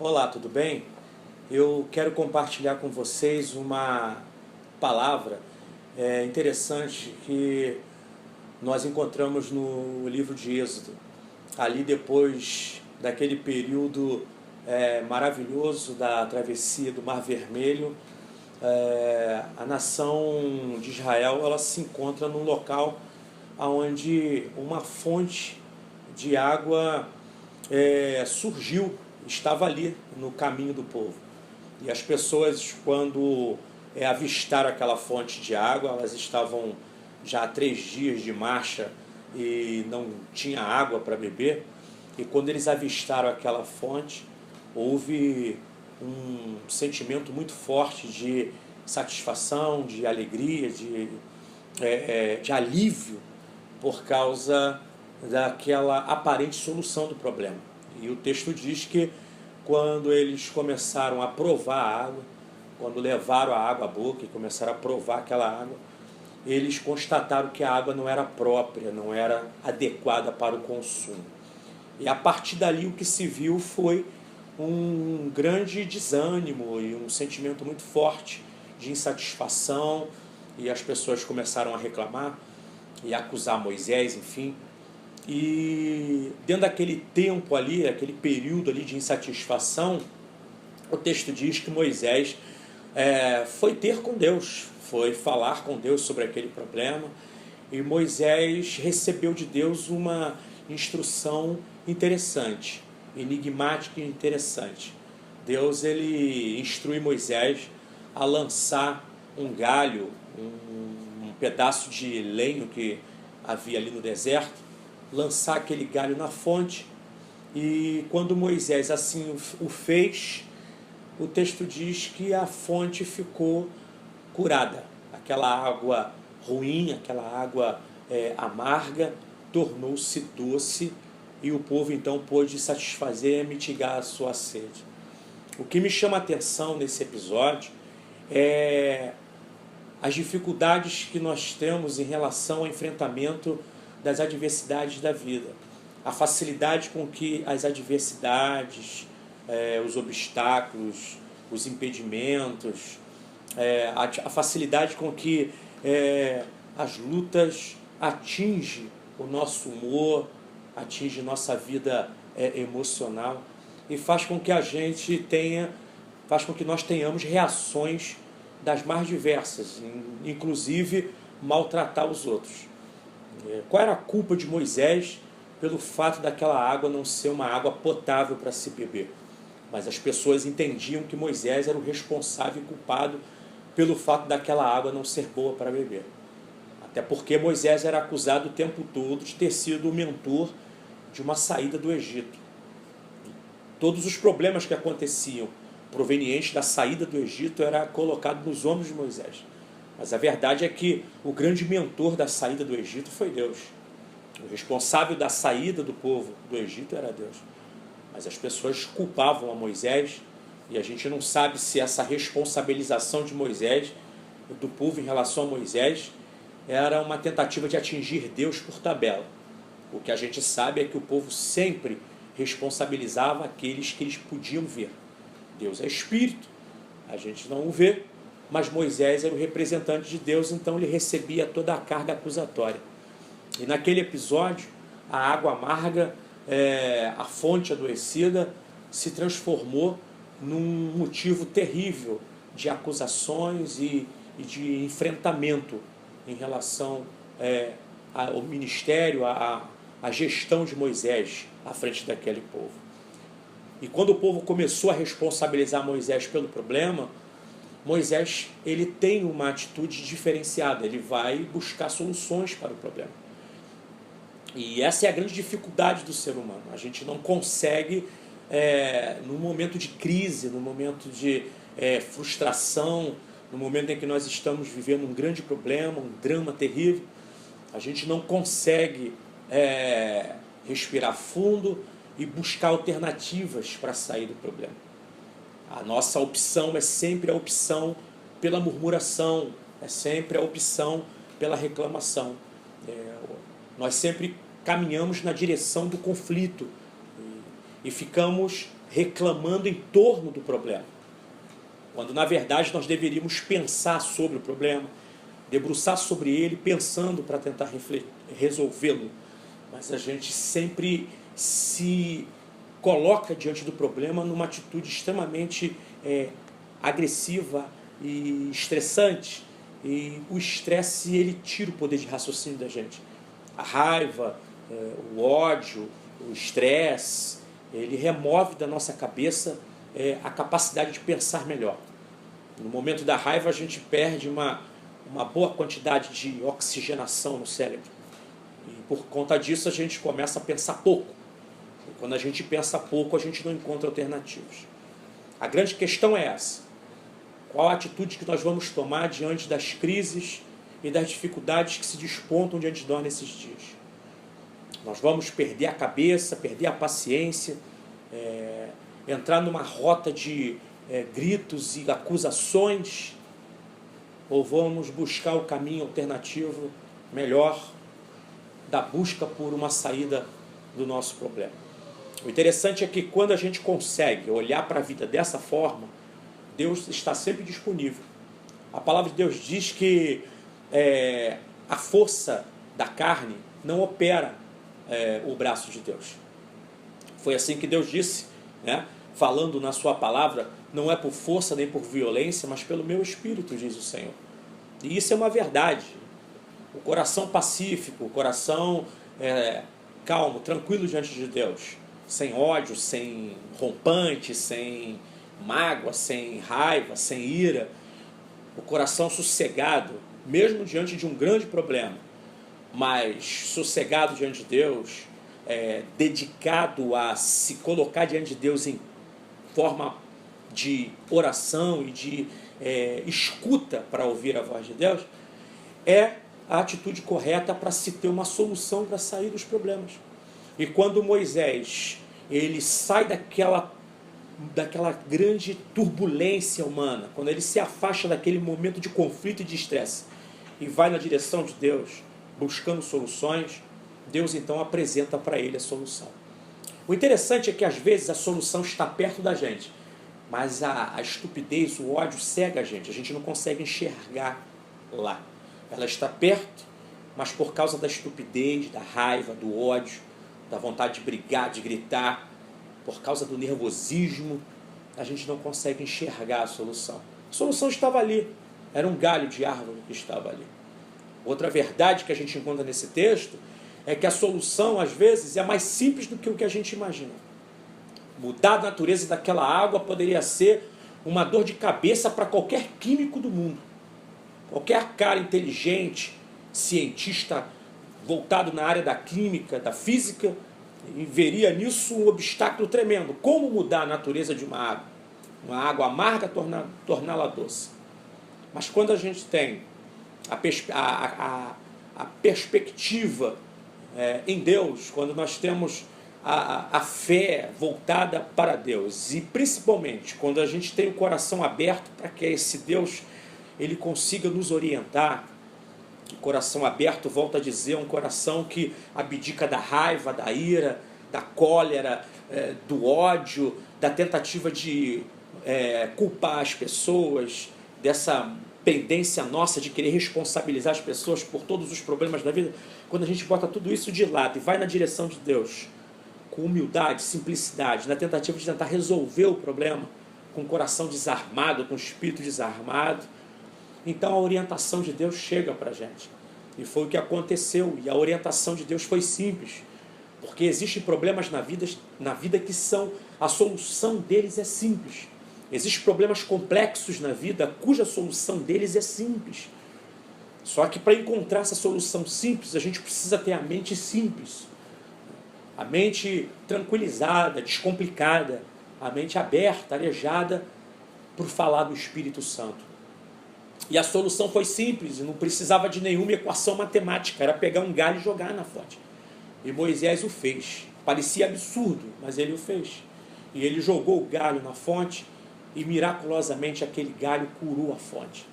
Olá, tudo bem? Eu quero compartilhar com vocês uma palavra interessante que nós encontramos no livro de Êxodo. Ali depois daquele período maravilhoso da travessia do Mar Vermelho, a nação de Israel ela se encontra num local onde uma fonte de água surgiu, estava ali no caminho do povo. E as pessoas, quando avistaram aquela fonte de água, elas estavam já há 3 dias de marcha e não tinha água para beber. E quando eles avistaram aquela fonte, houve um sentimento muito forte de satisfação, de alegria, de alívio por causa daquela aparente solução do problema. E o texto diz que quando eles começaram a provar a água, quando levaram a água à boca e começaram a provar aquela água, eles constataram que a água não era própria, não era adequada para o consumo. E a partir dali o que se viu foi um grande desânimo e um sentimento muito forte de insatisfação, e as pessoas começaram a reclamar e a acusar Moisés, enfim. E dentro daquele tempo ali, aquele período ali de insatisfação, o texto diz que Moisés foi ter com Deus, foi falar com Deus sobre aquele problema, e Moisés recebeu de Deus uma instrução interessante, enigmática e interessante. Deus ele instrui Moisés a lançar um galho, um pedaço de lenho que havia ali no deserto, lançar aquele galho na fonte. E quando Moisés assim o fez, o texto diz que a fonte ficou curada. Aquela água ruim, aquela água amarga, tornou-se doce, e o povo então pôde satisfazer e mitigar a sua sede. O que me chama a atenção nesse episódio é as dificuldades que nós temos em relação ao enfrentamento das adversidades da vida. A facilidade com que as adversidades, os obstáculos, os impedimentos, a facilidade com que as lutas atingem o nosso humor, atingem nossa vida emocional, e faz com que faz com que nós tenhamos reações das mais diversas, inclusive maltratar os outros. Qual era a culpa de Moisés pelo fato daquela água não ser uma água potável para se beber? Mas as pessoas entendiam que Moisés era o responsável e culpado pelo fato daquela água não ser boa para beber. Até porque Moisés era acusado o tempo todo de ter sido o mentor de uma saída do Egito. Todos os problemas que aconteciam provenientes da saída do Egito era colocado nos ombros de Moisés. Mas a verdade é que o grande mentor da saída do Egito foi Deus. O responsável da saída do povo do Egito era Deus. Mas as pessoas culpavam a Moisés, e a gente não sabe se essa responsabilização de Moisés, do povo em relação a Moisés, era uma tentativa de atingir Deus por tabela. O que a gente sabe é que o povo sempre responsabilizava aqueles que eles podiam ver. Deus é espírito, a gente não o vê, mas Moisés era o representante de Deus, então ele recebia toda a carga acusatória. E naquele episódio, a água amarga, a fonte adoecida, se transformou num motivo terrível de acusações e de enfrentamento em relação ao ministério, à gestão de Moisés à frente daquele povo. E quando o povo começou a responsabilizar Moisés pelo problema, Moisés ele tem uma atitude diferenciada, ele vai buscar soluções para o problema. E essa é a grande dificuldade do ser humano. A gente não consegue, no momento de crise, no momento de frustração, no momento em que nós estamos vivendo um grande problema, um drama terrível, a gente não consegue respirar fundo e buscar alternativas para sair do problema. A nossa opção é sempre a opção pela murmuração, é sempre a opção pela reclamação. Nós sempre caminhamos na direção do conflito e ficamos reclamando em torno do problema, quando na verdade nós deveríamos pensar sobre o problema, debruçar sobre ele, pensando para tentar resolvê-lo. Mas a gente sempre se coloca diante do problema numa atitude extremamente agressiva e estressante. E o estresse, ele tira o poder de raciocínio da gente. A raiva, o ódio, o estresse, ele remove da nossa cabeça a capacidade de pensar melhor. No momento da raiva, a gente perde uma boa quantidade de oxigenação no cérebro. E por conta disso, a gente começa a pensar pouco. E quando a gente pensa pouco, a gente não encontra alternativas. A grande questão é essa. Qual a atitude que nós vamos tomar diante das crises e das dificuldades que se despontam diante de nós nesses dias? Nós vamos perder a cabeça, perder a paciência, entrar numa rota de gritos e acusações, ou vamos buscar o caminho alternativo melhor da busca por uma saída do nosso problema? O interessante é que quando a gente consegue olhar para a vida dessa forma, Deus está sempre disponível. A palavra de Deus diz que a força da carne não opera o braço de Deus. Foi assim que Deus disse, né? Falando na sua palavra, não é por força nem por violência, mas pelo meu espírito, diz o Senhor. E isso é uma verdade. O coração pacífico, o coração calmo, tranquilo diante de Deus, sem ódio, sem rompante, sem mágoa, sem raiva, sem ira, o coração sossegado, mesmo diante de um grande problema, mas sossegado diante de Deus, dedicado a se colocar diante de Deus em forma de oração e de escuta para ouvir a voz de Deus, é a atitude correta para se ter uma solução para sair dos problemas. E quando Moisés ele sai daquela grande turbulência humana, quando ele se afasta daquele momento de conflito e de estresse e vai na direção de Deus, buscando soluções, Deus então apresenta para ele a solução. O interessante é que às vezes a solução está perto da gente, mas a estupidez, o ódio cega a gente não consegue enxergar lá. Ela está perto, mas por causa da estupidez, da raiva, do ódio, da vontade de brigar, de gritar, por causa do nervosismo, a gente não consegue enxergar a solução. A solução estava ali, era um galho de árvore que estava ali. Outra verdade que a gente encontra nesse texto é que a solução, às vezes, é mais simples do que o que a gente imagina. Mudar a natureza daquela água poderia ser uma dor de cabeça para qualquer químico do mundo. Qualquer cara inteligente, cientista voltado na área da química, da física, e veria nisso um obstáculo tremendo. Como mudar a natureza de uma água? Uma água amarga, torná-la doce. Mas quando a gente tem a perspectiva em Deus, quando nós temos a fé voltada para Deus, e principalmente quando a gente tem o coração aberto para que esse Deus ele consiga nos orientar. O coração aberto, volta a dizer, é um coração que abdica da raiva, da ira, da cólera, do ódio, da tentativa de culpar as pessoas, dessa pendência nossa de querer responsabilizar as pessoas por todos os problemas da vida. Quando a gente bota tudo isso de lado e vai na direção de Deus, com humildade, simplicidade, na tentativa de tentar resolver o problema, com o coração desarmado, com o espírito desarmado, então a orientação de Deus chega para a gente. E foi o que aconteceu. E a orientação de Deus foi simples. Porque existem problemas na vida que a solução deles é simples. Existem problemas complexos na vida cuja solução deles é simples. Só que para encontrar essa solução simples, a gente precisa ter a mente simples. A mente tranquilizada, descomplicada. A mente aberta, arejada por falar do Espírito Santo. E a solução foi simples, não precisava de nenhuma equação matemática, era pegar um galho e jogar na fonte. E Moisés o fez. Parecia absurdo, mas ele o fez. E ele jogou o galho na fonte e miraculosamente aquele galho curou a fonte.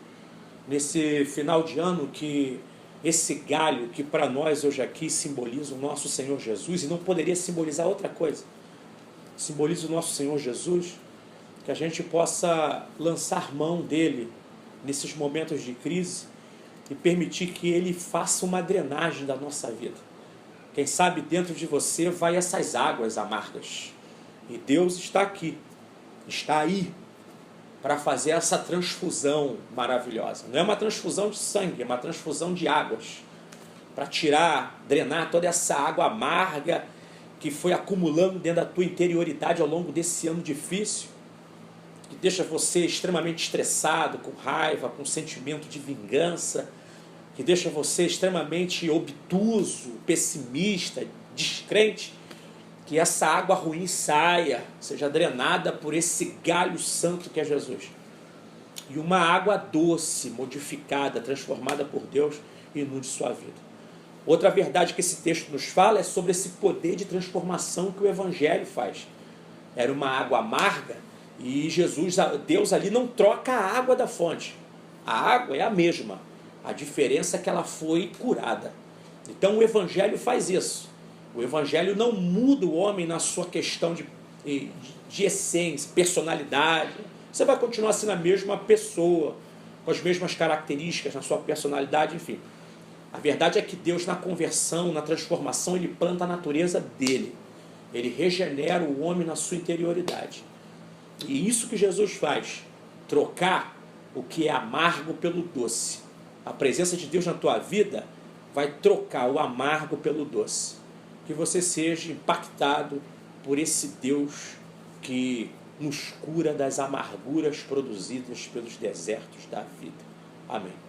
Nesse final de ano que esse galho que para nós hoje aqui simboliza o nosso Senhor Jesus, e não poderia simbolizar outra coisa. simboliza o nosso Senhor Jesus, que a gente possa lançar mão dele nesses momentos de crise e permitir que ele faça uma drenagem da nossa vida. Quem sabe dentro de você vai essas águas amargas. E Deus está aqui, está aí, para fazer essa transfusão maravilhosa. Não é uma transfusão de sangue, é uma transfusão de águas. Para tirar, drenar toda essa água amarga que foi acumulando dentro da tua interioridade ao longo desse ano difícil, que deixa você extremamente estressado, com raiva, com sentimento de vingança, que deixa você extremamente obtuso, pessimista, descrente, que essa água ruim saia, seja drenada por esse galho santo que é Jesus. E uma água doce, modificada, transformada por Deus, inunde sua vida. Outra verdade que esse texto nos fala é sobre esse poder de transformação que o Evangelho faz. Era uma água amarga e Deus ali não troca a água da fonte. A água é a mesma. A diferença é que ela foi curada. Então o Evangelho faz isso. O Evangelho não muda o homem na sua questão de essência, personalidade. Você vai continuar sendo a mesma pessoa, com as mesmas características na sua personalidade, enfim. A verdade é que Deus, na conversão, na transformação, ele planta a natureza dele. Ele regenera o homem na sua interioridade. E isso que Jesus faz, trocar o que é amargo pelo doce. A presença de Deus na tua vida vai trocar o amargo pelo doce. Que você seja impactado por esse Deus que nos cura das amarguras produzidas pelos desertos da vida. Amém.